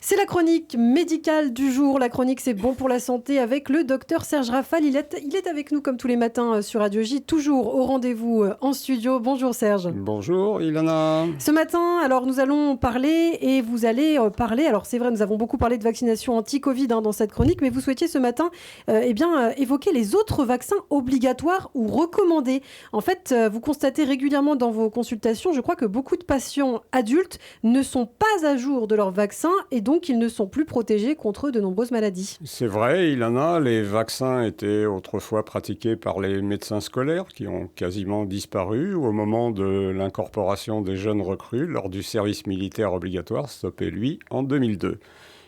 C'est la chronique médicale du jour. La chronique C'est bon pour la santé avec le docteur Serge Rafal. Il est avec nous comme tous les matins sur Radio J, toujours au rendez-vous en studio. Bonjour Serge. Bonjour Ilana. Ce matin, alors nous allons parler et vous allez parler. Alors c'est vrai, nous avons beaucoup parlé de vaccination anti-Covid dans cette chronique, mais vous souhaitiez ce matin évoquer les autres vaccins obligatoires ou recommandés. En fait, vous constatez régulièrement dans vos consultations, je crois que beaucoup de patients adultes ne sont pas à jour de leur vaccin et donc ils ne sont plus protégés contre de nombreuses maladies. C'est vrai, Ilana, les vaccins étaient autrefois pratiqués par les médecins scolaires qui ont quasiment disparu au moment de l'incorporation des jeunes recrues lors du service militaire obligatoire, stoppé lui en 2002.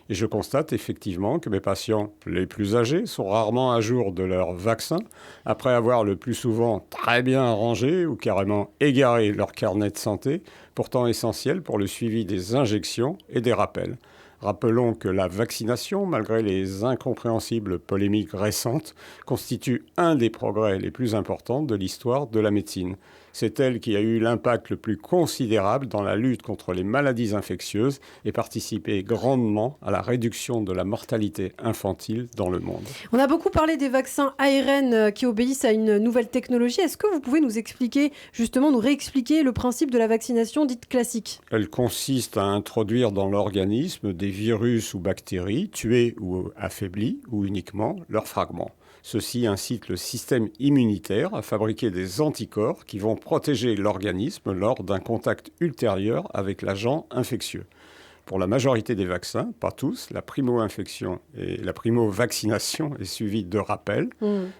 Et je constate effectivement que mes patients les plus âgés sont rarement à jour de leur vaccin, après avoir le plus souvent très bien rangé ou carrément égaré leur carnet de santé, pourtant essentiel pour le suivi des injections et des rappels. Rappelons que la vaccination, malgré les incompréhensibles polémiques récentes, constitue un des progrès les plus importants de l'histoire de la médecine. C'est elle qui a eu l'impact le plus considérable dans la lutte contre les maladies infectieuses et participé grandement à la réduction de la mortalité infantile dans le monde. On a beaucoup parlé des vaccins ARN qui obéissent à une nouvelle technologie. Est-ce que vous pouvez nous expliquer, justement, nous réexpliquer le principe de la vaccination dite classique ? Elle consiste à introduire dans l'organisme des virus ou bactéries, tués ou affaiblis, ou uniquement leurs fragments. Ceci incite le système immunitaire à fabriquer des anticorps qui vont protéger l'organisme lors d'un contact ultérieur avec l'agent infectieux. Pour la majorité des vaccins, pas tous, la primo-infection et la primo-vaccination est suivie de rappels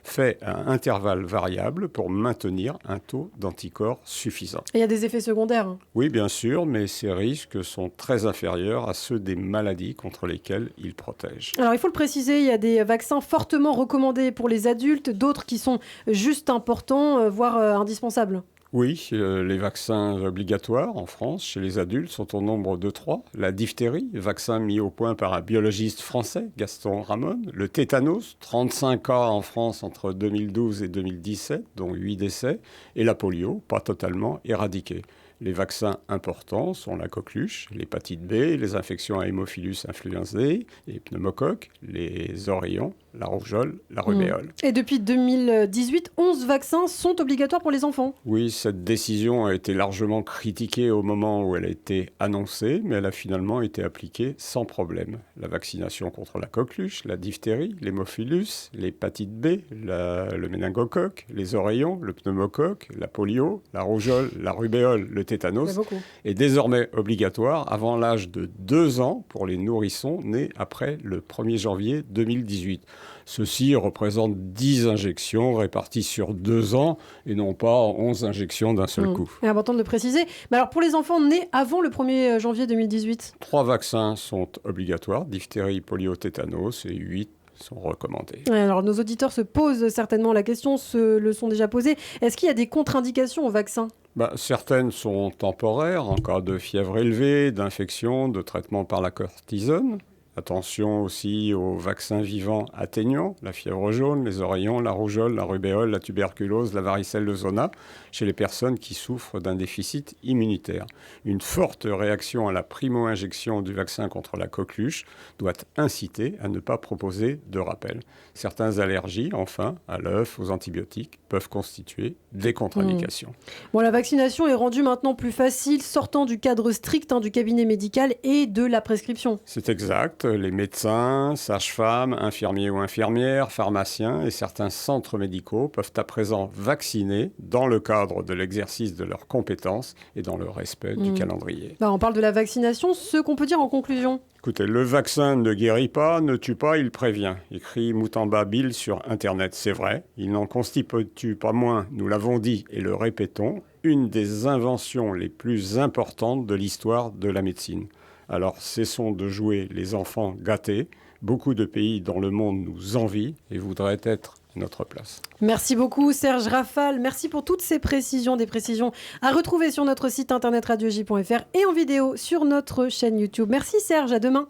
faits à intervalles variables pour maintenir un taux d'anticorps suffisant. Et il y a des effets secondaires ? Oui, bien sûr, mais ces risques sont très inférieurs à ceux des maladies contre lesquelles ils protègent. Alors, il faut le préciser, il y a des vaccins fortement recommandés pour les adultes, d'autres qui sont juste importants, voire indispensables. Oui, les vaccins obligatoires en France chez les adultes sont au nombre de 3. La diphtérie, vaccin mis au point par un biologiste français, Gaston Ramon. Le tétanos, 35 cas en France entre 2012 et 2017, dont 8 décès. Et la polio, pas totalement éradiquée. Les vaccins importants sont la coqueluche, l'hépatite B, les infections à Haemophilus influenzae, les pneumocoques, les oreillons, la rougeole, la rubéole. Et depuis 2018, 11 vaccins sont obligatoires pour les enfants. Oui, cette décision a été largement critiquée au moment où elle a été annoncée, mais elle a finalement été appliquée sans problème. La vaccination contre la coqueluche, la diphtérie, l'hémophilus, l'hépatite B, le méningocoque, les oreillons, le pneumocoque, la polio, la rougeole, la rubéole, le tétanos est désormais obligatoire avant l'âge de 2 ans pour les nourrissons nés après le 1er janvier 2018. Ceci représente 10 injections réparties sur 2 ans et non pas 11 injections d'un seul coup. C'est important de le préciser. Mais alors pour les enfants nés avant le 1er janvier 2018 ? 3 vaccins sont obligatoires, diphtérie, polio, tétanos, et 8 sont recommandés. Alors nos auditeurs se posent certainement la question, se le sont déjà posés. Est-ce qu'il y a des contre-indications au vaccin ? Certaines sont temporaires en cas de fièvre élevée, d'infection, de traitement par la cortisone. Attention aussi aux vaccins vivants atténuants, la fièvre jaune, les oreillons, la rougeole, la rubéole, la tuberculose, la varicelle de Zona, chez les personnes qui souffrent d'un déficit immunitaire. Une forte réaction à la primo-injection du vaccin contre la coqueluche doit inciter à ne pas proposer de rappel. Certaines allergies, enfin, à l'œuf, aux antibiotiques, peuvent constituer des contre-indications. Bon, la vaccination est rendue maintenant plus facile, sortant du cadre strict du cabinet médical et de la prescription. C'est exact. Les médecins, sages-femmes, infirmiers ou infirmières, pharmaciens et certains centres médicaux peuvent à présent vacciner dans le cadre de l'exercice de leurs compétences et dans le respect du calendrier. On parle de la vaccination, ce qu'on peut dire en conclusion. Écoutez, le vaccin ne guérit pas, ne tue pas, il prévient, écrit Moutamba Bill sur Internet. C'est vrai, il n'en constitue pas moins, nous l'avons dit et le répétons, une des inventions les plus importantes de l'histoire de la médecine. Alors cessons de jouer les enfants gâtés. Beaucoup de pays dans le monde nous envient et voudraient être à notre place. Merci beaucoup Serge Rafal. Merci pour toutes ces précisions, des précisions à retrouver sur notre site internet radioj.fr et en vidéo sur notre chaîne YouTube. Merci Serge, à demain.